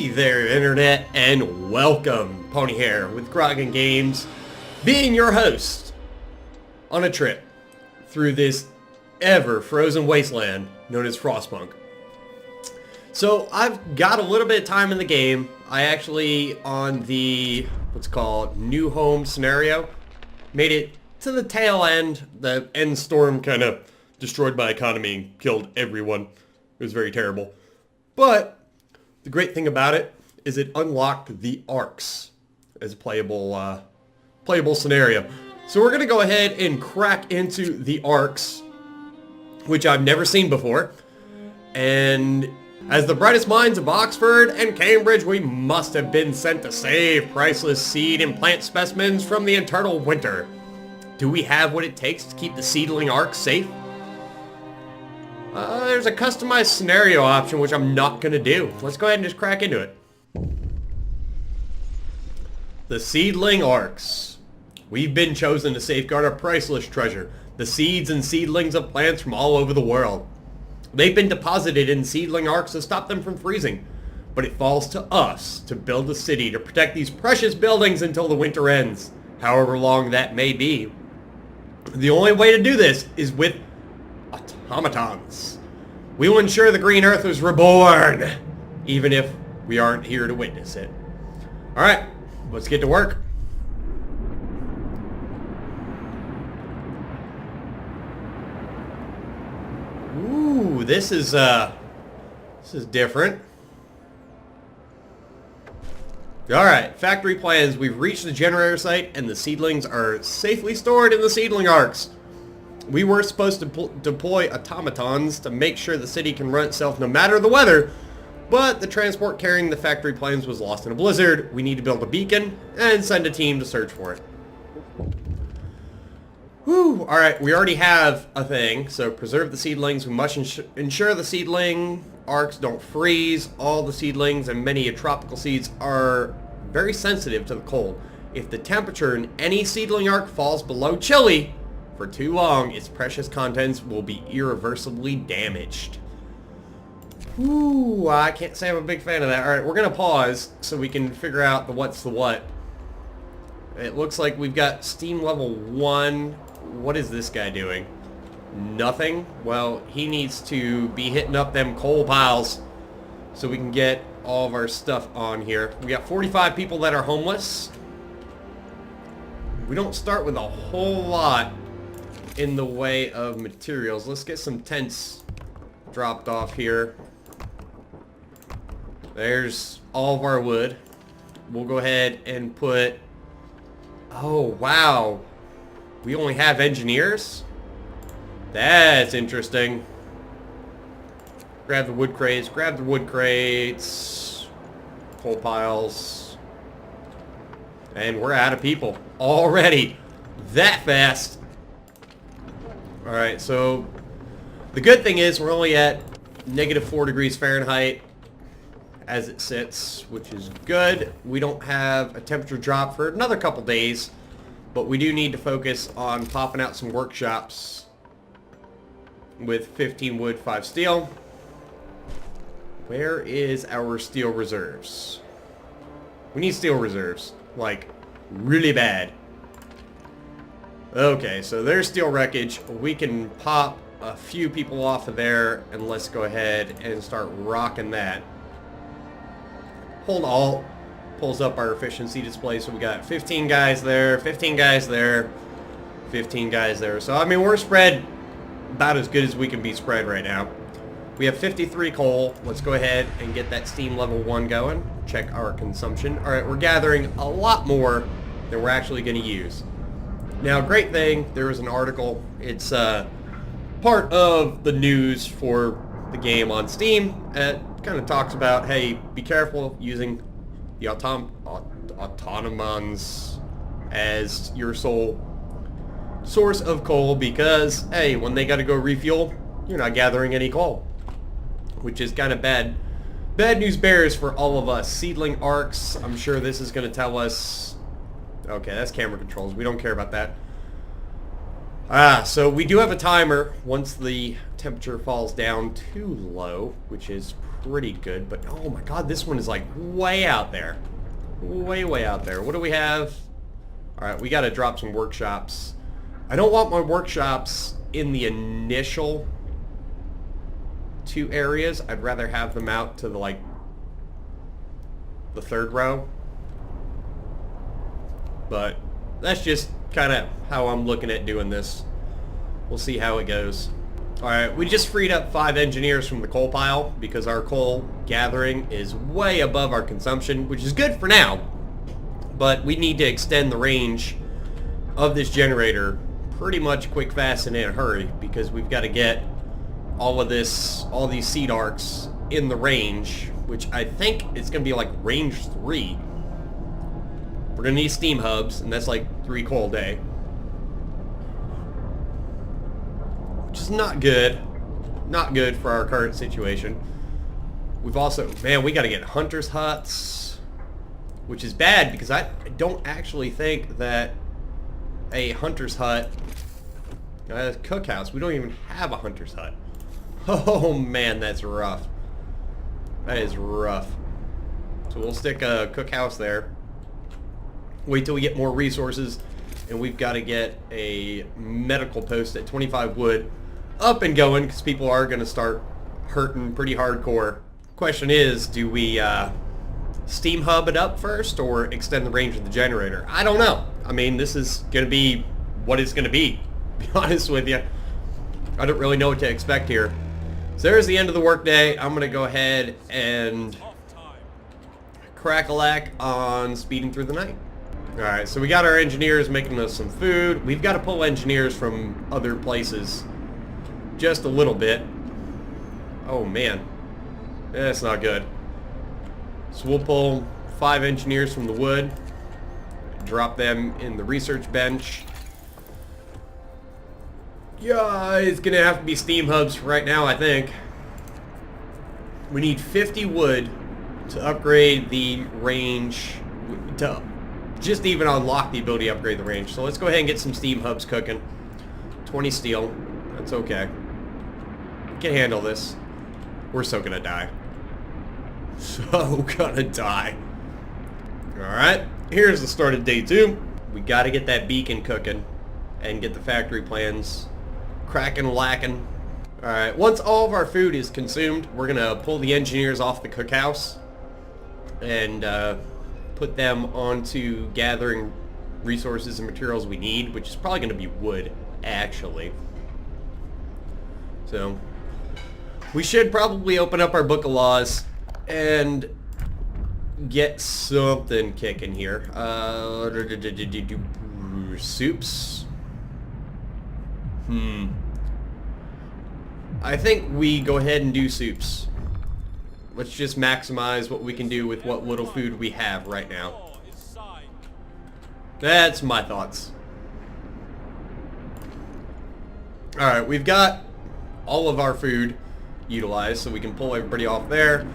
Hey there, Internet, and welcome, Pony Hair with Grogan Games, being your host on a trip through this ever-frozen wasteland known as Frostpunk. So, I've got a little bit of time in the game. I actually, on the, what's called, new home scenario, made it to the tail end. The end storm kind of destroyed my economy and killed everyone. It was very terrible. But the great thing about it is it unlocked the arcs as a playable scenario. So we're going to go ahead and crack into the arcs, which I've never seen before. And as the brightest minds of Oxford and Cambridge, we must have been sent to save priceless seed and plant specimens from the eternal winter. Do we have what it takes to keep the seedling arcs safe? There's a customized scenario option, which I'm not going to do. Let's go ahead and just crack into it. The seedling arcs. We've been chosen to safeguard our priceless treasure, the seeds and seedlings of plants from all over the world. They've been deposited in seedling arcs to stop them from freezing, but it falls to us to build a city to protect these precious buildings until the winter ends, however long that may be. The only way to do this is with automatons. We will ensure the green earth is reborn, even if we aren't here to witness it. Alright, let's get to work. Ooh, this is different. Alright, factory plans. We've reached the generator site and the seedlings are safely stored in the seedling arcs. We were supposed to deploy automatons to make sure the city can run itself no matter the weather, but the transport carrying the factory plans was lost in a blizzard. We need to build a beacon and send a team to search for it. Whew, alright, we already have a thing, so preserve the seedlings. We must ensure the seedling arcs don't freeze. All the seedlings and many tropical seeds are very sensitive to the cold. If the temperature in any seedling arc falls below chilly for too long, its precious contents will be irreversibly damaged. Ooh, I can't say I'm a big fan of that. Alright, we're going to pause so we can figure out the what's the what. It looks like we've got steam level 1. What is this guy doing? Nothing? Well, he needs to be hitting up them coal piles so we can get all of our stuff on here. We got 45 people that are homeless. We don't start with a whole lot in the way of materials. Let's get some tents dropped off here. There's all of our wood. We'll go ahead and put... Oh, wow. We only have engineers? That's interesting. Grab the wood crates. Grab the wood crates. Coal piles. And we're out of people already. That fast. Alright, so the good thing is we're only at -4 degrees Fahrenheit as it sits, which is good. We don't have a temperature drop for another couple days, but we do need to focus on popping out some workshops with 15 wood, 5 steel. Where is our steel reserves? We need steel reserves, like, really bad. Okay, so there's steel wreckage. We can pop a few people off of there, and let's go ahead and start rocking that. Hold Alt pulls up our efficiency display, so we got 15 guys there, 15 guys there, 15 guys there. So, I mean, we're spread about as good as we can be spread right now. We have 53 coal. Let's go ahead and get that steam level 1 going. Check our consumption. Alright, we're gathering a lot more than we're actually going to use. Now, great thing, there was an article. It's part of the news for the game on Steam. It kind of talks about, hey, be careful using the automatons as your sole source of coal because, hey, when they got to go refuel, you're not gathering any coal, which is kind of bad. Bad news bears for all of us. Seedling arcs, I'm sure this is going to tell us... Okay, that's camera controls. We don't care about that. So we do have a timer once the temperature falls down too low, which is pretty good, but oh my god, this one is like way out there. Way out there. What do we have? Alright, we gotta drop some workshops. I don't want my workshops in the initial 2 areas. I'd rather have them out to the, like, the 3rd row. But that's just kind of how I'm looking at doing this. We'll see how it goes. Alright, we just freed up 5 engineers from the coal pile because our coal gathering is way above our consumption, which is good for now. But we need to extend the range of this generator pretty much quick, fast, and in a hurry because we've got to get all these seed arcs in the range, which I think it's going to be like range 3. We're going to need steam hubs, and that's like 3 coal a day. Which is not good. Not good for our current situation. We've also, man, we got to get hunters' huts, which is bad because I don't actually think that a hunter's hut, a cookhouse, we don't even have a hunter's hut. Oh man, that's rough. That is rough. So we'll stick a cookhouse there. Wait till we get more resources, and we've got to get a medical post at 25 wood up and going because people are going to start hurting pretty hardcore. Question is, do we steam hub it up first or extend the range of the generator? I don't know. I mean, this is going to be what it's going to be be honest with you. I don't really know what to expect here. So there's the end of the workday. I'm going to go ahead and crack-a-lack on speeding through the night. Alright, so we got our engineers making us some food. We've got to pull engineers from other places just a little bit. Oh man, that's not good. So we'll pull 5 engineers from the wood, drop them in the research bench. Yeah, it's gonna have to be steam hubs right now, I think. We need 50 wood to upgrade the range, to just even unlock the ability to upgrade the range. So let's go ahead and get some steam hubs cooking. 20 steel, that's okay. We can handle this. We're so gonna die. So gonna die. Alright, here's the start of day 2. We gotta get that beacon cooking and get the factory plans cracking, lacking. Alright, once all of our food is consumed, we're gonna pull the engineers off the cookhouse and put them onto gathering resources and materials we need, which is probably gonna be wood, actually. So we should probably open up our book of laws and get something kicking here. Soups. I think we go ahead and do soups. Let's just maximize what we can do with what little food we have right now. That's my thoughts. Alright, we've got all of our food utilized, so we can pull everybody off there.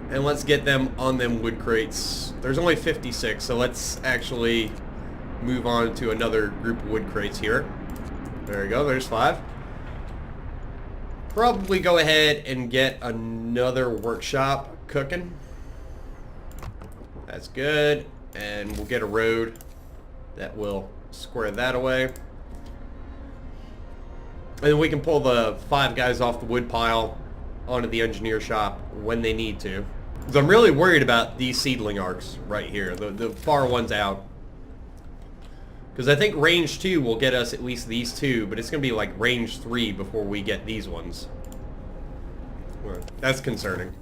And let's get them on them wood crates. There's only 56, so let's actually move on to another group of wood crates here. There we go, there's 5. Probably go ahead and get another workshop cooking. That's good. And we'll get a road that will square that away. And then we can pull the 5 guys off the wood pile onto the engineer shop when they need to. Because I'm really worried about these seedling arcs right here, the far ones out. Because I think range 2 will get us at least these 2, but it's going to be like range 3 before we get these ones. Well, that's concerning.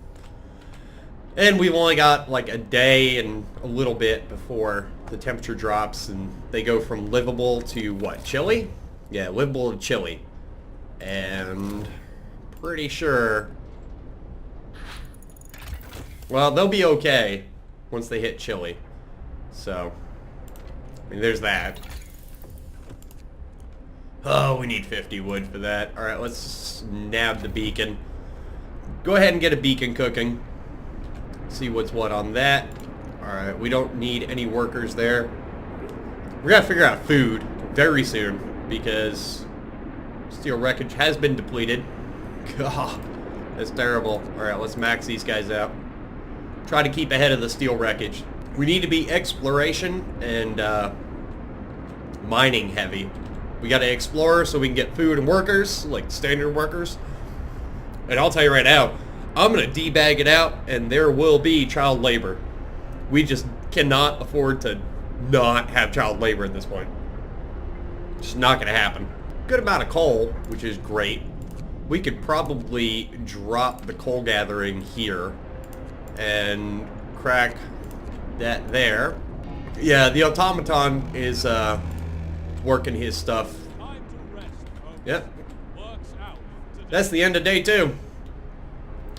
And we've only got like a day and a little bit before the temperature drops and they go from livable to what, chilly? Yeah, livable to chilly. And pretty sure, well, they'll be okay once they hit chilly. So I mean, there's that. Oh, we need 50 wood for that. Alright, let's nab the beacon. Go ahead and get a beacon cooking. See what's what on that. Alright, we don't need any workers there. We're gonna figure out food very soon because steel wreckage has been depleted. God, That's terrible. Alright, let's max these guys out. Try to keep ahead of the steel wreckage. We need to be exploration and mining heavy. We got to explore so we can get food and workers, like standard workers. And I'll tell you right now, I'm going to debag it out, and there will be child labor. We just cannot afford to not have child labor at this point. It's not going to happen. Good amount of coal, which is great. We could probably drop the coal gathering here and crack that there. Yeah, the automaton is working his stuff. Yep. That's the end of day 2.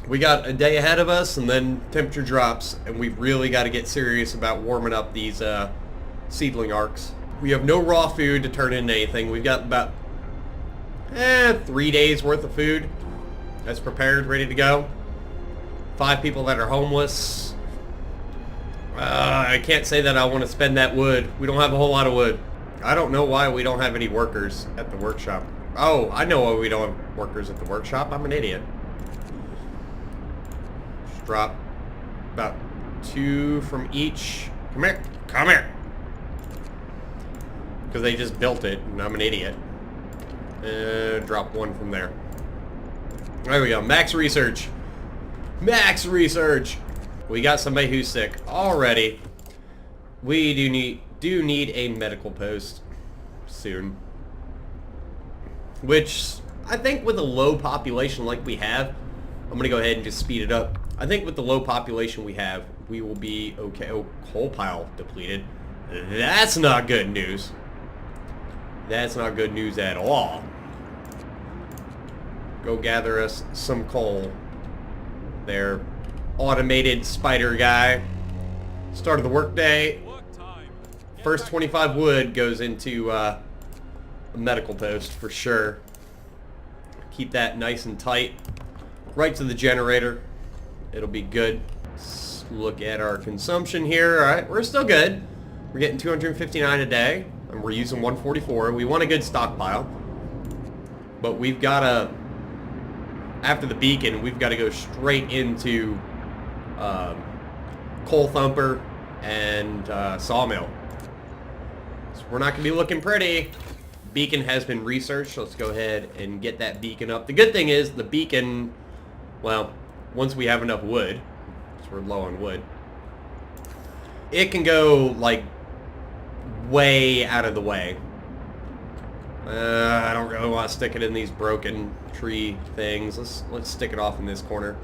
We got a day ahead of us, and then temperature drops, and we've really got to get serious about warming up these seedling arcs. We have no raw food to turn into anything. We've got about 3 days worth of food that's prepared, ready to go. 5 people that are homeless. I can't say that I want to spend that wood. We don't have a whole lot of wood. I don't know why we don't have any workers at the workshop. Oh, I know why we don't have workers at the workshop. I'm an idiot. Just drop about 2 from each. Come here. Come here. Because they just built it, and I'm an idiot. Drop 1 from there. There we go. Max research. Max research. We got somebody who's sick already. We do need a medical post soon. Which, I think with a low population like we have, I'm going to go ahead and just speed it up. I think with the low population we have, we will be okay. Oh, coal pile depleted. That's not good news. That's not good news at all. Go gather us some coal. There. Automated spider guy. Start of the workday. First 25 wood goes into a medical post for sure. Keep that nice and tight. Right to the generator. It'll be good. Let's look at our consumption here. Alright, we're still good. We're getting 259 a day. And we're using 144. We want a good stockpile. But we've got to... After the beacon, we've got to go straight into coal thumper and sawmill. So we're not going to be looking pretty. Beacon has been researched. Let's go ahead and get that beacon up. The good thing is the beacon, well, once we have enough wood, because we're low on wood, it can go like way out of the way. I don't really want to stick it in these broken tree things. Let's stick it off in this corner.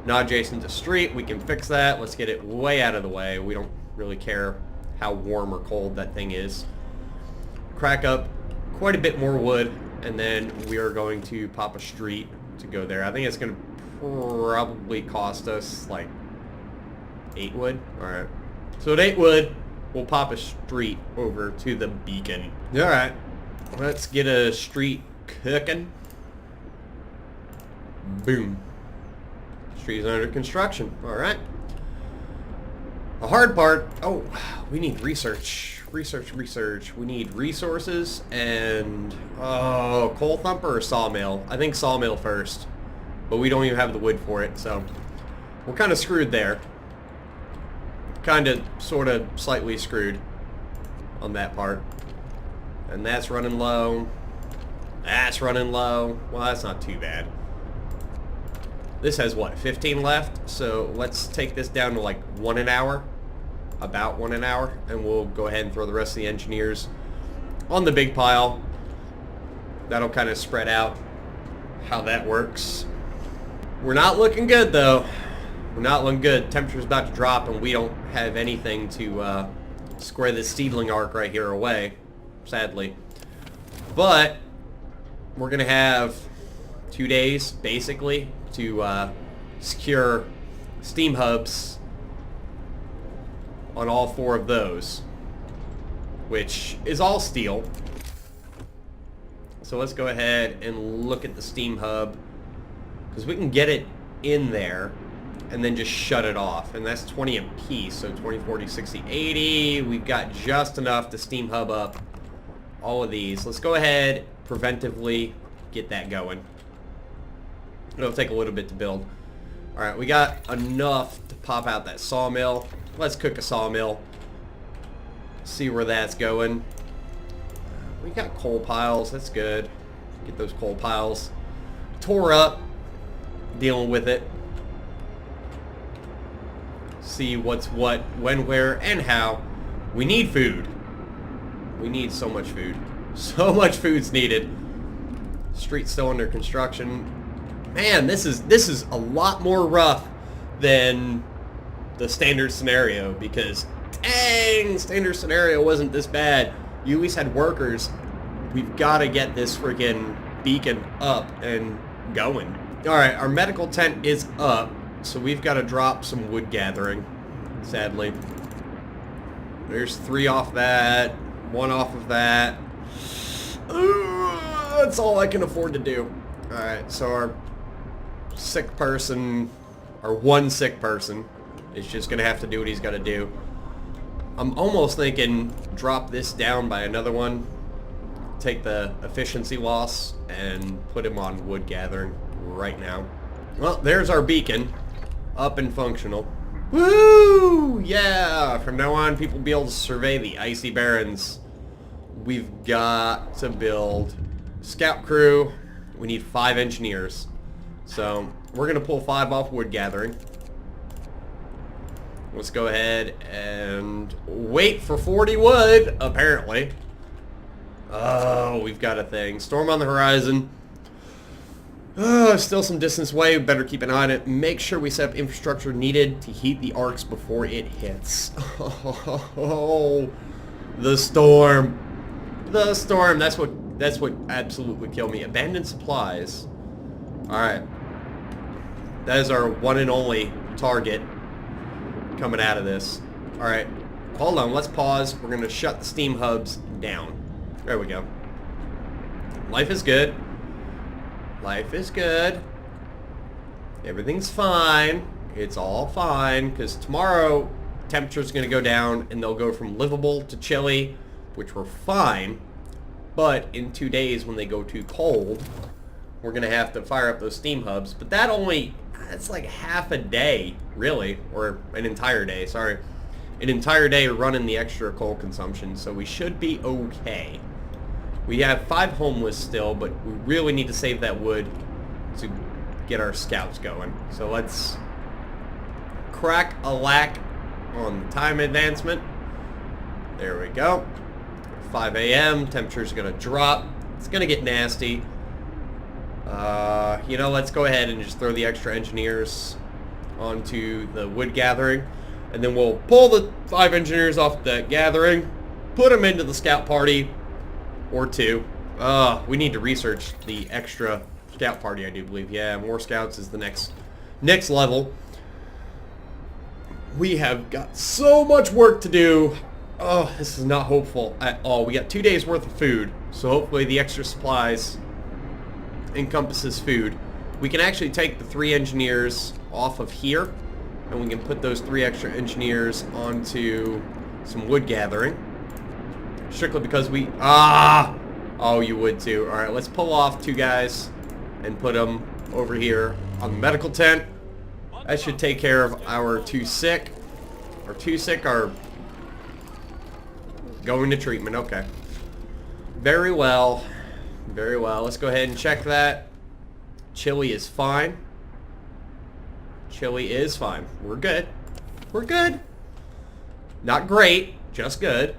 Not adjacent to street. We can fix that. Let's get it way out of the way. We don't really care how warm or cold that thing is. Crack up quite a bit more wood, and then we are going to pop a street to go there. I think it's going to probably cost us like 8 wood. Alright. So at 8 wood, we'll pop a street over to the beacon. Alright. Let's get a street cooking. Boom. Street's under construction. Alright. The hard part... Oh, we need research. Research. We need resources and... Oh, coal thumper or sawmill? I think sawmill first. But we don't even have the wood for it, so... We're kind of screwed there. Kind of, sort of, slightly screwed on that part. And that's running low. That's running low. Well, that's not too bad. This has, what, 15 left? So let's take this down to like 1 an hour. About 1 an hour. And we'll go ahead and throw the rest of the engineers on the big pile. That'll kind of spread out how that works. We're not looking good, though. We're not looking good. Temperature's about to drop, and we don't have anything to square this seedling arc right here away, sadly. But we're going to have 2 days, basically, to secure steam hubs on all 4 of those, which is all steel. So let's go ahead and look at the steam hub, because we can get it in there and then just shut it off, and that's 20 a piece, so 20, 40, 60, 80. We've got just enough to steam hub up all of these. Let's go ahead, preventively get that going. It'll take a little bit to build. Alright, we got enough to pop out that sawmill. Let's cook a sawmill. See where that's going. We got coal piles, that's good. Get those coal piles tore up. Dealing with it. See what's what, when, where, and how. We need food. We need so much food. So much food's needed. Street's still under construction. Man, this is a lot more rough than the standard scenario, because dang, standard scenario wasn't this bad. You at least had workers. We've got to get this freaking beacon up and going. Alright, our medical tent is up, so we've got to drop some wood gathering, sadly. There's 3 off that, 1 off of that. That's all I can afford to do. Alright, so our sick person, or one sick person, is just going to have to do what he's got to do. I'm almost thinking drop this down by another one, take the efficiency loss, and put him on wood gathering right now. Well, there's our beacon, up and functional. Woo! Yeah! From now on, people will be able to survey the icy barrens. We've got to build scout crew. We need 5 engineers. So, we're going to pull 5 off wood gathering. Let's go ahead and wait for 40 wood, apparently. Oh, we've got a thing. Storm on the horizon. Still some distance away. We better keep an eye on it. Make sure we set up infrastructure needed to heat the arcs before it hits. Oh, the storm. The storm. That's what absolutely killed me. Abandoned supplies. Alright. That is our one and only target coming out of this. Alright. Hold on. Let's pause. We're going to shut the steam hubs down. There we go. Life is good. Life is good. Everything's fine. It's all fine, because tomorrow temperature's going to go down and they'll go from livable to chilly, which we're fine. But in 2 days when they go too cold, we're going to have to fire up those steam hubs. But that's like half a day, really, or an entire day, sorry. An entire day running the extra coal consumption, so we should be okay. We have 5 homeless still, but we really need to save that wood to get our scouts going. So let's crack a lack on the time advancement. There we go. 5 a.m. Temperature's going to drop. It's going to get nasty. Let's go ahead and just throw the extra engineers onto the wood gathering. And then we'll pull the 5 engineers off the gathering, put them into the scout party. Or 2. We need to research the extra scout party, I do believe. Yeah, more scouts is the next level. We have got so much work to do. Oh, this is not hopeful at all. We got 2 days worth of food, so hopefully the extra supplies encompasses food. We can actually take the 3 engineers off of here, and we can put those 3 extra engineers onto some wood gathering. Strictly because we... Oh, you would too. Alright, let's pull off 2 guys and put them over here on the medical tent. That should take care of our 2 sick. Our 2 sick are going to treatment. Okay. Very well. Very well. Let's go ahead and check that. Chili is fine. Chili is fine. We're good. We're good. Not great, just good.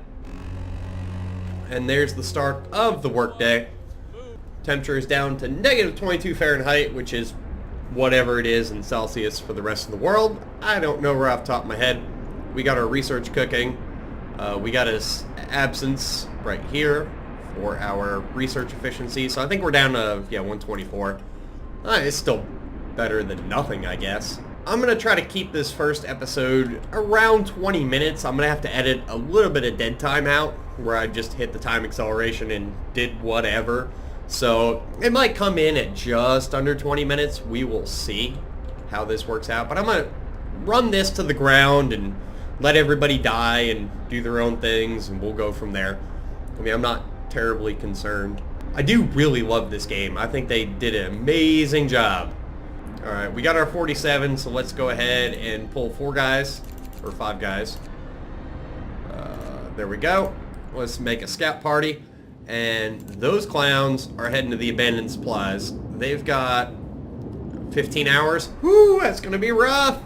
And there's the start of the workday. Temperature is down to negative 22 Fahrenheit, which is whatever it is in Celsius for the rest of the world. I don't know right off the top of my head. We got our research cooking. We got his absence right here for our research efficiency. So I think we're down to, 124. It's still better than nothing, I guess. I'm going to try to keep this first episode around 20 minutes. I'm going to have to edit a little bit of dead time out, where I just hit the time acceleration and did whatever. So it might come in at just under 20 minutes. We will see how this works out. But I'm going to run this to the ground and let everybody die and do their own things, and we'll go from there. I mean, I'm not terribly concerned. I do really love this game. I think they did an amazing job Alright, we got our 47, so let's go ahead and pull 4 guys, or 5 guys. There we go. Let's make a scout party. And those clowns are heading to the abandoned supplies. They've got 15 hours. Whoo, that's gonna be rough.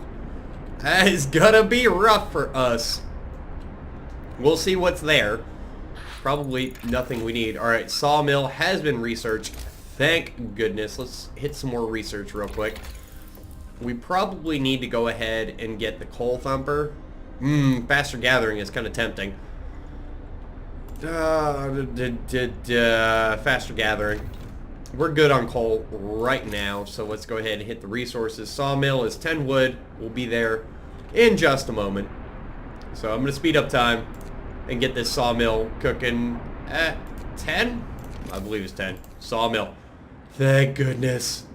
That is gonna be rough for us. We'll see what's there. Probably nothing we need. Alright, sawmill has been researched. Thank goodness. Let's hit some more research real quick. We probably need to go ahead and get the coal thumper. Faster gathering is kind of tempting. Faster gathering. We're good on coal right now, so let's go ahead and hit the resources. Sawmill is 10 wood. We'll be there in just a moment. So I'm going to speed up time and get this sawmill cooking at 10? I believe it's 10. Sawmill. Thank goodness.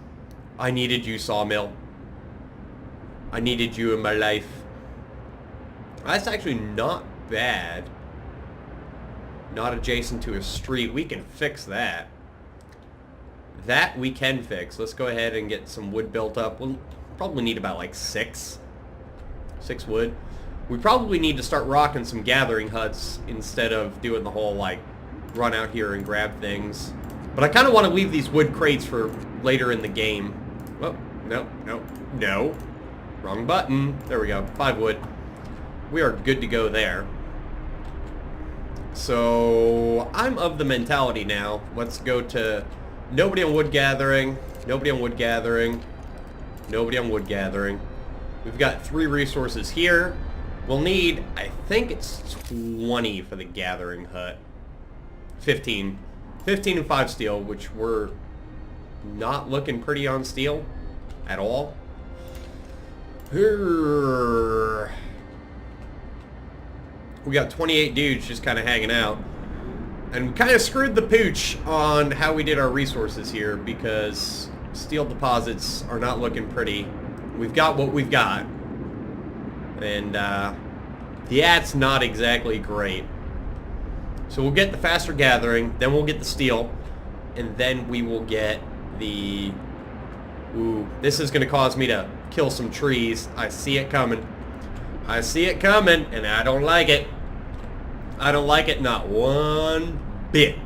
I needed you, sawmill. I needed you in my life. That's actually not bad. Not adjacent to a street. We can fix that. That we can fix. Let's go ahead and get some wood built up. We'll probably need about like 6 wood. We probably need to start rocking some gathering huts instead of doing the whole like run out here and grab things. But I kind of want to leave these wood crates for later in the game. Oh, no. Wrong button. There we go. 5 wood. We are good to go there. So I'm of the mentality now. Let's go to nobody on wood gathering. Nobody on wood gathering. Nobody on wood gathering. We've got 3 resources here. We'll need, I think it's 20 for the gathering hut. 15. 15 and 5 steel, which we're not looking pretty on steel at all. We got 28 dudes just kind of hanging out. And we kind of screwed the pooch on how we did our resources here because steel deposits are not looking pretty. We've got what we've got. And that's not exactly great. So we'll get the faster gathering, then we'll get the steel, and then we will get the... Ooh, this is going to cause me to kill some trees. I see it coming. I see it coming, and I don't like it. I don't like it, not one bit.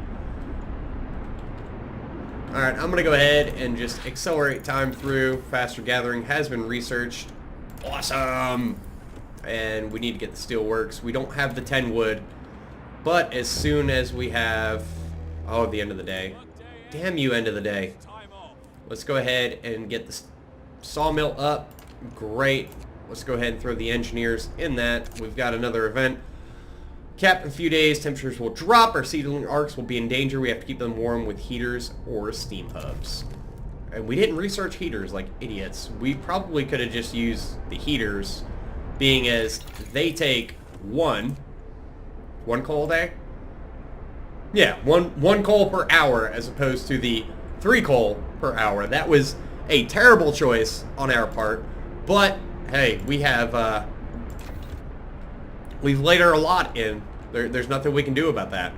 Alright, I'm going to go ahead and just accelerate time through. Faster gathering has been researched. Awesome! And we need to get the steel works. We don't have the 10 wood, but as soon as we have... Oh, the end of the day. Damn you, end of the day. Let's go ahead and get the sawmill up. Great. Let's go ahead and throw the engineers in that. We've got another event. Cap in a few days, temperatures will drop. Our seedling arcs will be in danger. We have to keep them warm with heaters or steam hubs. And we didn't research heaters like idiots. We probably could have just used the heaters, being as they take one coal a day? Yeah, one coal per hour as opposed to the 3 coal per hour. That was a terrible choice on our part, but hey, we have we've laid our lot in. There's nothing we can do about that.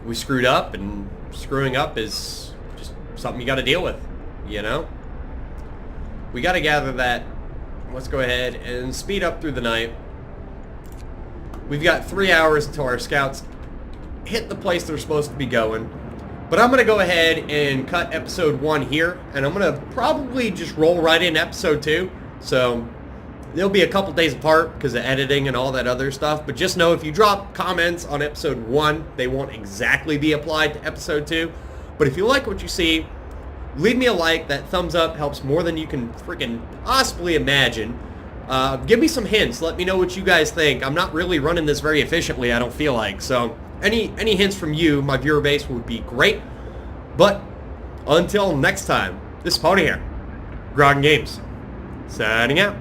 We screwed up, and screwing up is just something you got to deal with, you know? We got to gather that. Let's go ahead and speed up through the night. We've got 3 hours until our scouts hit the place they're supposed to be going. But I'm going to go ahead and cut episode 1 here, and I'm going to probably just roll right in episode 2. So they'll be a couple days apart because of editing and all that other stuff. But just know if you drop comments on episode 1, they won't exactly be applied to episode 2. But if you like what you see, leave me a like. That thumbs up helps more than you can freaking possibly imagine. Give me some hints. Let me know what you guys think. I'm not really running this very efficiently, I don't feel like. So any hints from you, my viewer base, would be great. But until next time, this is Pony here. Grog Games, signing out.